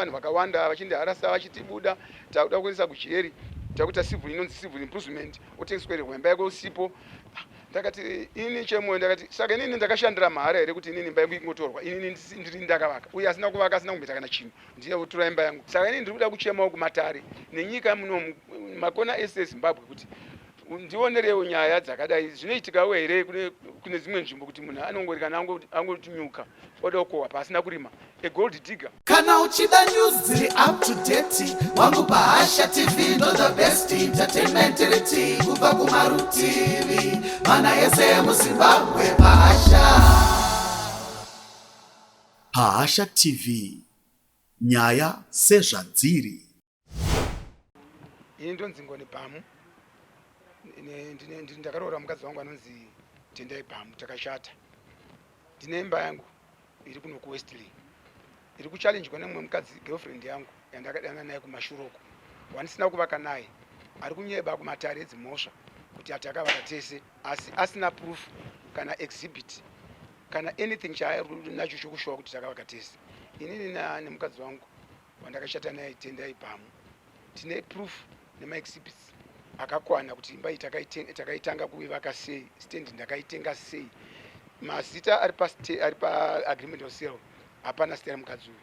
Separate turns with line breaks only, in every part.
vanhu vakawanda vachindi harasa vachitibuda takuda kuendesa kujeri takuita civil inonzi civil imprisonment otengeswerwa imba yako usipo. Ndakati ini chemwe ndakati saka inini ndakashandira mahara here kuti inini imba yangu ingotorwa inini ndiri ndakavaka uye asina kuvaka asina kumboita kana chinhu ndiye kutora imba yangu. Saka inini ndiri kuda kuchemawo kumatare nenyika muno makona ese eZimbabwe kuti ndionerewo nyaya dzakadai zvinoitikawo here kune dzimwe nzvimbo kuti munhu anongori kana angotinyuka oda kukohwa pasina kurima gold digger.
Kana uchida news dziri up to date wangu Bahasha TV ndo the best entertainment reti kubva kumarutivi mana ese muZimbabwe. Bahasha TV, nyaya sezvadziri.
Ini ndonzi Ngoni Bhamu, ndakaroora mukadzi wangu anonzi Tendai Bhamu, takashata. Ndine imba yangu iri kuno kuWestley, iri kuchallenjwa nemumwe mukadzi girlfriend yangu yandakadana naye kumashuroko, wandisina kuvaka naye, ari kunyeba kumatare edzimhosva kuti atakavaka tese asi asina proof kana exhibit kana anything chaanacho chokushowa kuti takavaka tese. Inini nemukadzi wangu wandakashata naye Tendai Bhamu tine proof nemaexhibits akakwana kuti imba takaitanga kuivaka sei, stand ndakaitenga sei, mazita ari pa agreement of sale hapana zita remukadzi uyu.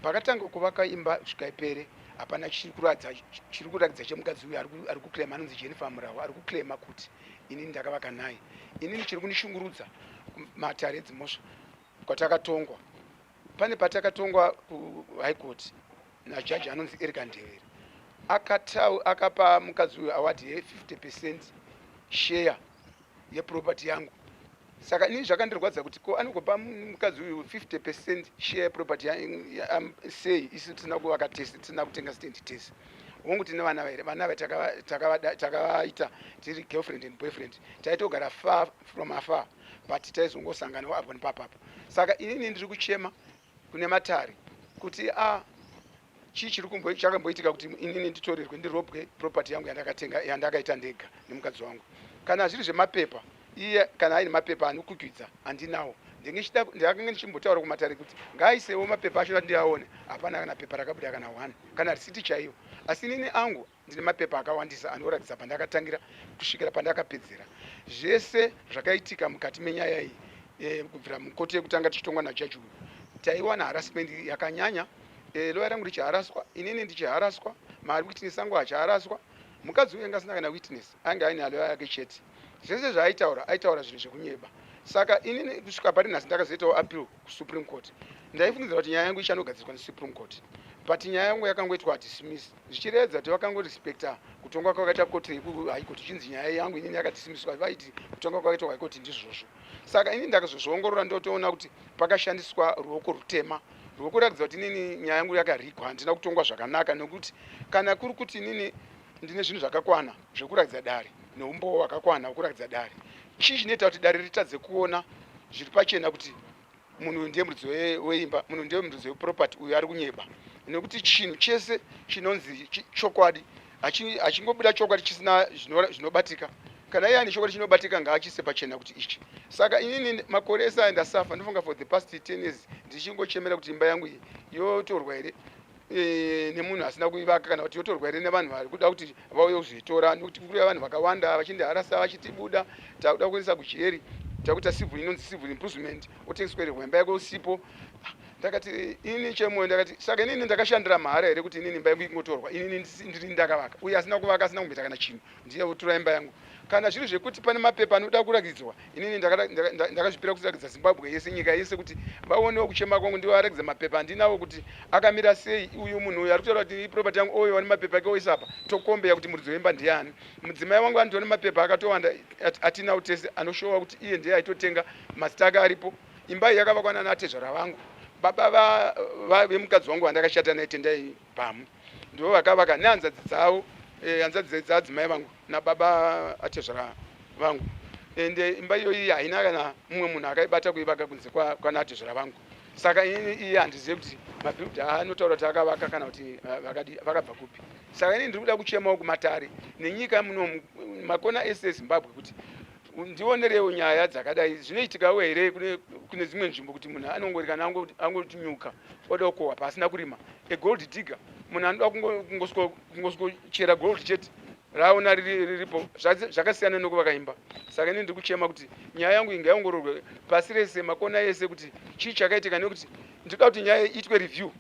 Pakatanga kuvaka imba kusvika ipere hapana chiri kuratidza chemukadzi uyu ari kuclaima, anonzi Jennifer Murawa, ari kuclaima kuti inini ndakavaka naye. Inini chiri kunishungurudza kumatare edzimhosva kwatakatongwa. Pane patakatongwa kuHigh Court najaji anonzi Eric Ndebele akapa mukadzi uyu award ye50% share yeproperty yangu. Saka inini zvakandirwadza kuti ko anokupa mukadzi uyu 50% share yeproperty sei isi tisina kuvaka tese, tisina kutenga stand tese. Hongu tine vana here, vana takavaita tiri girlfriend and boyfriend, taitogara far from afar but taizongosanganawo apo nepapapo. Saka inini ndiri kuchema kune matare kuti chii chakamboitika kuti inini nditorerwe ndirobwe property yangu yandakaita ndega nemukadzi wangu. Kana zviri zvemapepa, iye kana aine mapepa anokugidza handinawo. Ndakanga ndichimbotaura kumatare kuti ngaaisewo mapepa acho ndiaone, hapana kana pepa rakabuda kana 1 kana risiti chaiyo. Asi inini angu ndine mapepa akawandisa anoratidza pandakatangira kusvikira pandakapedzera. Zvese zvakaitika mukati menyaya iyi kubvira mukoti yekutanga tichitongwa najaji uyu taiwana harassment yakanyanya. Loya rangu richiharaswa, inini ndichiharaswa, mawitness angu achiharaswa. Mukadzi uyu angasina kana witness, anga aine haloya yake chete. Zvese zvaaitaura zvinhu zvekunyeba. Saka inini kusvika pari nhasi ndakazoitawo appeal kuSupreme Court. Ndaifungidzira kuti nyaya yangu ichanogadzirwa neSupreme Court, but nyaya yangu yakangoitwa dismiss, zvichiredza kuti vakangorespecta kutongwa kwakaita koti yekuHigh Court. Chinzi nyaya yangu inini yakadismisswa, vaiti kutongwa kwakaitwa kuHigh Court ndizvozvo. Saka inini ndakazozviongorora ndotoona kuti pakashandiswa ruoko rutema rwokuratidza kuti inini nyaya yangu yakarigwa, handina kutongwa zvakanaka, nekuti kana kuri kuti inini ndine zvinhu zvakakwana zvekuratidza dare neumbowo hwakakwana hwekuratidza dare, chii chinoita kuti dare ritadze kuona zviri pachena kuti munhu ndiye muridzi weimba, munhu ndiye muridzi weproperty uyu ari kunyeba, nekuti chinhu chese chinonzi chokwadi achingobuda chokwadi chisina zvinobatika. Kana iye ane chokwadi chinobatika ngaachise pachena kuti ichi. Saka inini makore ese andasafa, ndofunga for the past 10 years ndichingochemera kuti imba yangu iyi yotorwa here nemunhu asina kuivaka, kana kuti yotorwa here nevanhu vari kuda kuti vauye kuzvitora, nekuti kuri vanhu vakawanda vachindi harasa vachitibuda, takuda kuendesa kujeri takuita civil inonzi civil imprisonment, otengeswerwa imba yako usipo. Ndakati inini chemwe ndakati saka inini ndakashandira mahara here kuti inini imba yangu ingotorwa inini ndiri ndakavaka uye asina kuvaka asina kumboita kana chinhu ndiye kutora imba yangu. Kana zviri zvekuti pane mapepa anoda kurakidzwa, inini ndakazvipira kurakidza Zimbabwe yese, nyika yese, kuti vaonewo kuchema kwangu ndiwo arakidza mapepa andinawo kuti akamira sei uyu munhu uyu ari kutaura kuti property yangu oyo ane mapepa ake oisa apa, tokombeya kuti muridzi wemba ndiani. Mudzimai wangu anotone mapepa akatowanda atinawo tese anoshowa kuti iye ndiye aitotenga, mazita ake aripo. Imba iyi yakavakwa naatezvara vangu, baba vemukadzi wangu vandakashata naye Tendai Bhamu, ndivo vakavaka nehanzvadzi dzavo, hanzvadzi dzadzimai vangu nababa atezvara vangu. Ende imba iyoyi haina kana mumwe munhu akaibata kuivaka kunze kwanatezvara vangu. Saka inini iye handizive kuti mabhiridha anotaura kuti akavaka kana kuti vakabva kupi. Saka inini ndiri kuda kuchemawo kumatare nenyika muno makona ese eZimbabwe kuti ndionerewo nyaya dzakadai zvinoitikawo here kune dzimwe nzvimbo kuti munhu anongori kana angoti nyuka oda kukohwa pasina kurima gold digger munhu anoda kungoskochera gold chete raona riripo zvakasiyana nekuvakaimba. Saka ini ndiri kuchema kuti nyaya yangu ingaongororwe pasi rese makona ese kuti chii chakaitika nekuti ndinoda kuti nyaya iitwe review.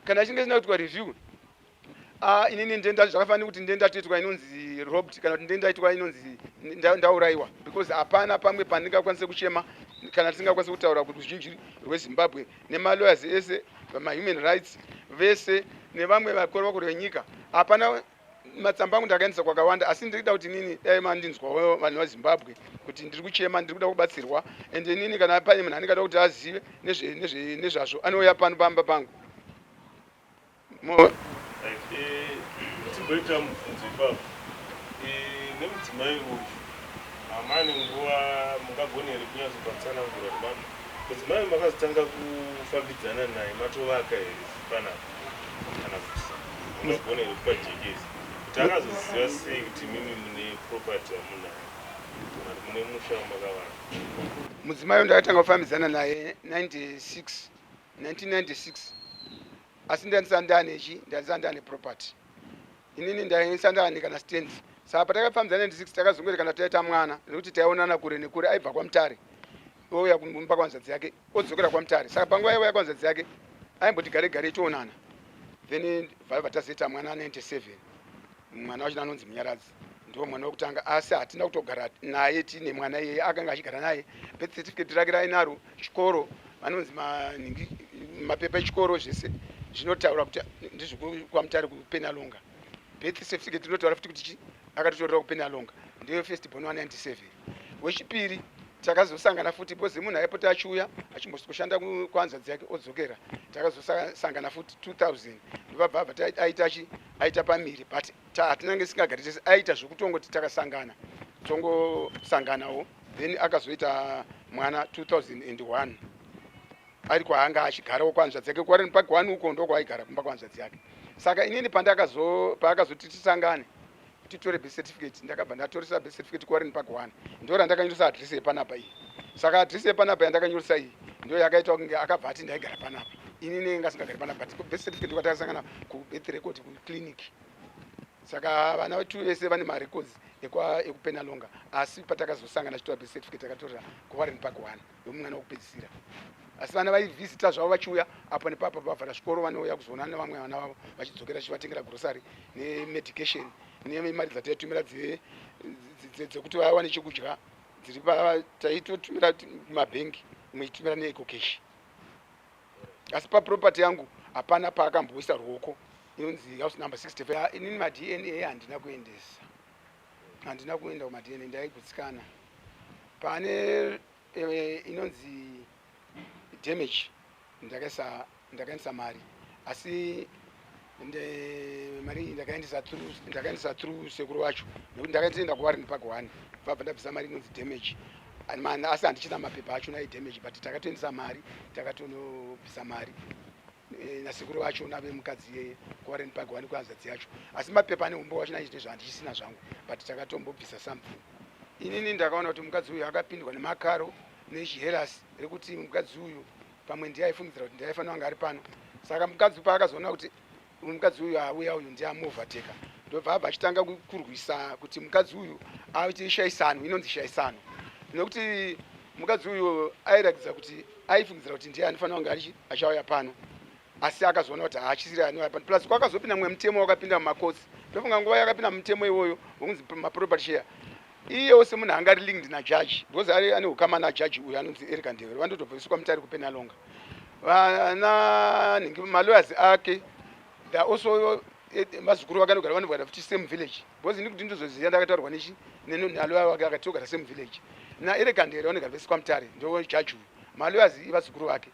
Kana chinge chisina kuitwa review inini ndenda zvakafanira kuti ndenda toitwa inonzi robbed kana kuti ndenda itwa inonzi ndaurayiwa because hapana pamwe pandingakwanise kuchema kana tisingakwanise kutaura kuti ruzhinji rweZimbabwe nemalawyers ese vamahuman rights vese nevamwe vakuru venyika hapana matsamba angu ndakaendesa kwakawanda asi ndirikuda kuti nini dai mandinzwawo vanhu vaZimbabwe kuti ndiri kuchema ndiri kuda kubatsirwa ende nini kana pane munhu anengada kuti azive nezvazvo anouya pano pamba pangu.
Timboita mubvunzo ipapo nemudzimai uyu hamane nguva mungagone here kunyatsobatsanangura nemama mudzimai makazotanga kufambidzana naye matovaka here panapa kana kuti mungagone here kupa jekesi kuti akazoziva sei kuti mimi mune property yamunayo kana kuti mune musha wamakavaka?
Mudzimai uyu ndakatanga kufambidzana naye 1996 asi ndandisandane property inini ndaisandane kana stands. Saka patakafambidzana 96 takazongori kana taita mwana nekuti taionana kure nekure aibva kwaMutare ouya kumba kwanzadzi yake odzokera kwaMutare. Saka panguva yauya kwanzadzi yake aimboti gare gare ichionana then vabva tazoita mwana 97 mwana wacho anonzi Munyaradzi ndiwo mwana wokutanga asi hatina kutogara naye tine mwana iyeye akanga achigara naye birth certificate rake rainaro chikoro vanonzi mapepa echikoro zvese zvinotaura kuti ndizvokwaMutare kuPenalonga. Birth certificate inotaura futi kuti akatotorera kuPenalonga ndiyo first born 197. Wechipiri takazosangana futi because munhu aipota achiuya achimboshanda kwanzadzi yake odzokera takazosangana futi 2000 ndobva aita pamiri but hatinange singagari tese aita zvokutongoti takasangana tongosanganawo then akazoita mwana 2001 ari kwaanga achigarawo kwanzadzi yake kwarini park 1 uko ndo kwaaigara kumba kwanzadzi yake. Saka inini paakazoti tisangane titore birth certificate ndakabva ndatoresa birth certificate kwarini park 1 ndo randakanyoresa address yepanapa iyi. Saka address yepanapa yandakanyoresa iyi ndo yakaita kunge akabva ati ndaigara panapa inini ngasingagari panapa but birth certificate kwatakasangana kubirth record kuclinic. Saka vana vetu vese vane marecords ekuPenalonga asi patakazosangana chitora birth certificate takatorera kwarini park 1 yomwana wokupedzisira. Asi vana vaivhizita zvavo vachiuya apo nepapo vabvara zvikoro vanouya kuzoona nevamwe vana vavo vachidzokera chivatengera grocery nemedication nemari dzataitumira dzekuti vawane chekudya dziri taitotumira mabhengi mwechitumira neeco cash. Asi paproperty yangu hapana paakamboisa ruoko inonzi house number 65. Inini maDNA handina kuenda kumaDNA ndaigutsikana pane inonzi damage ndakaendesa mari asi mari ndakaendesa through sekuru wacho nekuti ndakaenda kuwarini park 1 vabva ndabvisa mari inonzi damage asi handichina mapepa acho nai damage but takatoendesa mari takatonobvisa mari nasekuru wacho nave mukadzi kuwarini park 1 kwanzadzi yacho asi mapepa neumbo wacho naizvo handichisina zvangu but takatombobvisa something. Inini ndakaona kuti mukadzi uyu akapindwa nemakaro nechiherasi rekuti mukadzi uyu pamwe ndiyaifungidzira kuti ndaifanira kunge ari pano. Saka mukadzi paakazoona kuti mukadzi uyu auya uyu ndiamovhateka ndobva abva achitanga kurwisa kuti mukadzi uyu aite shaisano inonzi shaisano nekuti mukadzi uyu airatidza kuti aifungidzira kuti ndiye anofanira kunge achauya pano asi akazoona kuti haachisiri anouya pano plus kwakazopinda mumwe mutemo wakapinda mumakotsi. Ndofunga nguva yakapinda mutemo iwoyo wokunzi maproperty share iyewo semunhu anga ari linked najaji because ari ane ukama najaji uyu anonzi Eric Ndebele vandotobviswa kwaMutare kuPenalonga. Vana malawyers ake they also mazukuru vakanogara vanogara futi same village because ini kuti ndizoziva ndakataurwa nalawyer wake akati togara same village naEric Ndebele vanogara vese kwaMutare ndo jaji uyu malawyers ivazukuru vake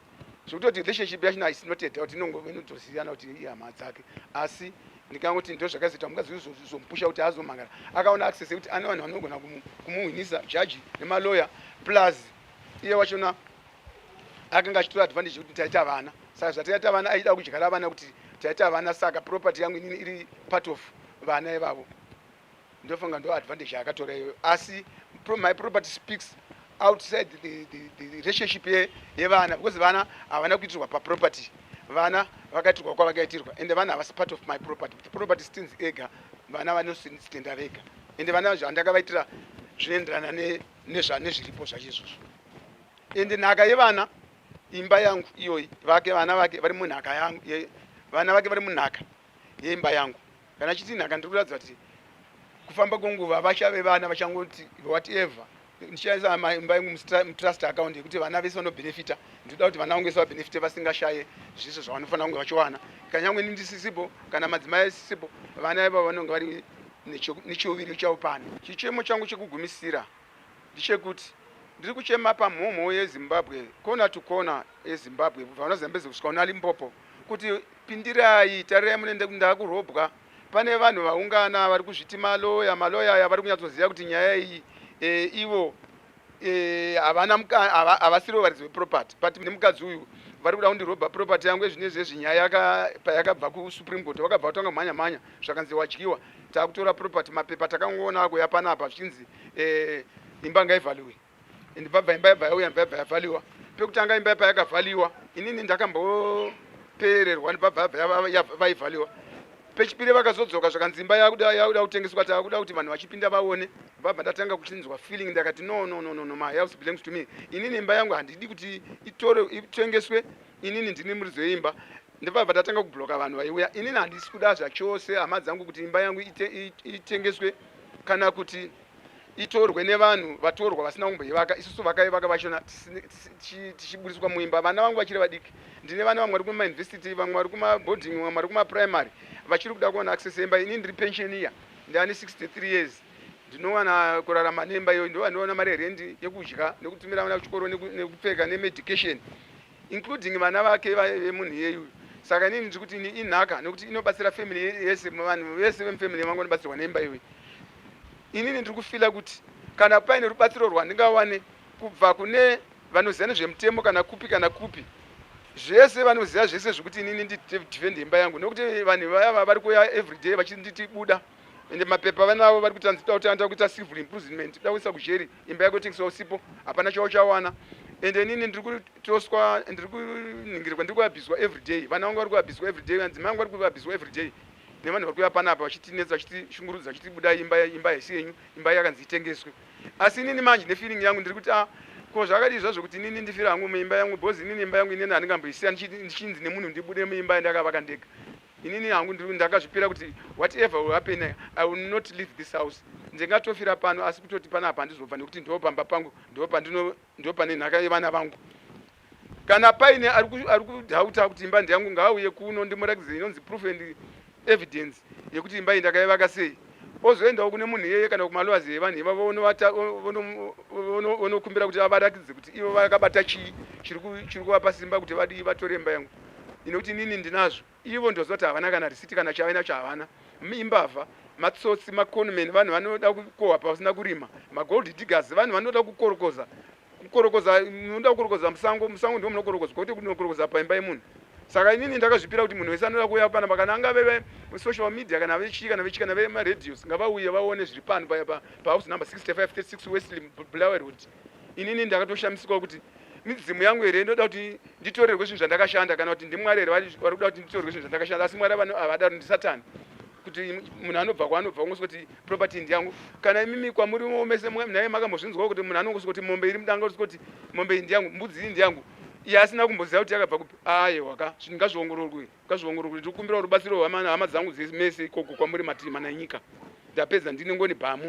zvokutoti relationship yacho is not yet kuti inotosiyana kuti ihama dzake asi ndikangoti ndo zvakazoita mukadzi uzomupusha kuti azomangara akaona access yekuti ane vanhu vanogona kumuhwinisa jaji nemalawyer plus iye wachona akanga achitora advantage yekuti taita vana. Saka zvataita vana aida kudyara vana kuti taita vana saka property yangu inini iri part of vana ivavo ndofunga ndo advantage yakatora iyoyo asi my property speaks outside the relationship yevana, because vana havana kuitirwa paproperty. Vana vakaitirwa kwavakaitirwa, ende vana havasi part of my property. Property stands ega, vana vanositenda vega, ende vana zvandakavaitira zvinoenderana nezviripo zvacho izvozvo. Ende nhaka yevana, imba yangu iyoyi, vana vake vari munhaka yangu, vana vake vari munhaka yeimba yangu. Kana chiti nhaka ndiri kuratidza kuti kufamba kwenguva vachave vana vachangoti whatever, ndichaisa imba yangu mutrust account yekuti vana vese vanobenefita. Ndinoda kuti vana vangu vese vabenefite vasingashaye zviso zvavanofanira kunge vachiwana. Kanyangwe ndisisipo kana madzimai asisipo, vana ivavo vanonge vari nechiuviri chaupani. Chichemo changu chekugumisira ndechekuti ndiri kuchema pamhomho yeZimbabwe, kona to kona yeZimbabwe, kubva Zambezi kusvika kuna Limpopo, kuti pindirai, tarirai munoenda ndakurobwa. Pane vanhu vaungana vari kuzviti maloya aya vari kunyatsoziva kuti nyaya iyi ivo havasirivo varidzi veproperty, but nemukadzi uyu vari kuda kundirobha property yangu ezvinezvezvi. Nyaya payakabva kuSupreme Court vakabva vatanga mhanya zvakanzi wadyiwa. Takutora property, mapepa takangoona akuya panapa zvichinzi imba ngaivhaliwe. Ndibva imba yauya ndibva yavhaliwa. Pekutanga imba payakavhaliwa, inini ndakambopererwa ndibva vaivhaliwa. Pechipiri vakazodzoka zvakanzi imba yakuda kutengeswa, takuda kuti vanhu vachipinda vaone. Ndibva ndatanga kuchinzwa feeling, ndakati no, my house belongs to me. Inini imba yangu handidi kuti itengeswe, inini ndini muridzi weimba. Ndibva ndatanga kubloka vanhu vaiuya. Inini handisi kuda zvachose hama dzangu kuti imba yangu itengeswe kana kuti itorwe nevanhu vatorwa vasina kumboivaka. Isusu vakaivaka vachona tichiburiswa muimba, vana vangu vachiri vadiki. Ndine vana vamwe vari kumauniversity, vamwe vari kumaboarding, vamwe vari kumaprimary, vachiri kuda kuona access yemba. Inini ndiri pensioner, ndane 63 years. Ndinowana kurarama nemba iyoyo, ndinowana mari yerendi yekudya nekutumira vana kuchikoro nekupfeka nemedication, including vana vake vemunhu yeyu. Saka inini ndiri kuti inhaka nekuti inobatsira family yese, vanhu vese vemufamily vangu vanobatsirwa nemba iyoyi. Inini ndiri kufila kuti kana paine rubatsiro rwandingawane kubva kune vanoziva nezvemutemo kana kupi, zvese vanoziva zvese zvekuti inini ndidefende imba yangu, nekuti vanhu vaya vari kuuya everyday vachinditi buda, ende mapepa vanavo vari kutanzitoda kuita civil imprisonment, kuda kuisa kujeri, imba yako itengeswa usipo, hapana chawana. Ende inini ndiri kutoswa, ndiri kuningirwa, ndiri kuabhiswa everyday, vana vangu vari kuabhiswa everyday, vandzimai vangu vari kuabhiswa everyday. Nevanhu vari kuuya panapa vachitinetsa, vachitishungurudza, vachiti budai imba yesi yenyu, imba yakanzi itengeswe. Asi inini manje nefeeling yangu ndiri kuti ko zvakadii zvazvo kuti inini ndifira hangu muimba yangu, bhozi inini imba yangu inini handingamboisiya ndichinzi nemunhu ndibude muimba yandakavaka ndega. Inini hangu ndakazvipira kuti whatever will happen, I will not leave this house. Ndingatofira pano, asi kutoti panapa handizobva nekuti ndo pamba pangu, ndo pane nhaka yevana vangu. Kana paine ari kudhauta kuti imba ndiyangu, ngaauye kuno ndimurakidze inonzi proof and evidence yekuti imba iyi ndakaivaka sei. Ozoendawo kune munhu iyeye kana kumalowazi evanhu ivavo vonokumbira kuti avarakidze kuti ivo vakabata chii chiri kuvapa simba kuti vatore imba yangu. Inekuti inini ndinazvo, ivo ndozoti havana kana risiti kana chavanacho havana. Imbavha, matsotsi, maconmen, vanhu vanoda kukohwa pasina kurima, magold diggers, vanhu vanoda kukorokoza, munoda kukorokoza musango ndio munokorokozwa, kwete kuti munokorokoza paimba yemunhu. Saka inini ndakazvipira kuti munhu wese anoda kuuya panapa, kana angave social media kana vechi kana vemaradios, ngavauye vaone zviri pano pahouse number 6536 Wesley Blair Road. Inini ndakatoshamisika kuti midzimu yangu here ndoda kuti nditorerwe zvinhu zvandakashanda, kana kuti ndimwari here vari kuda kuti nditorerwe zvinhu zvandakashanda, asi mwari havada kuti ndisatani, kuti munhu anobva kwaanobva ungosvika kuti property ndiyangu. Kana imimi kwamuri mese naye makambozvinzwa kuti munhu anongosvika kuti mombe iri mudanga, usvika kuti mombe iyi ndiyangu, mbudzi iyi ndiyangu, iye asina kumboziva kuti yakabva kupi. Aiwa, zvinhu ngazviongororwe, ndiri kukumbira rubatsiro hama dzangu mese ikoko kwamuri matima nenyika. Ndapedza ndini ngoni bhamu.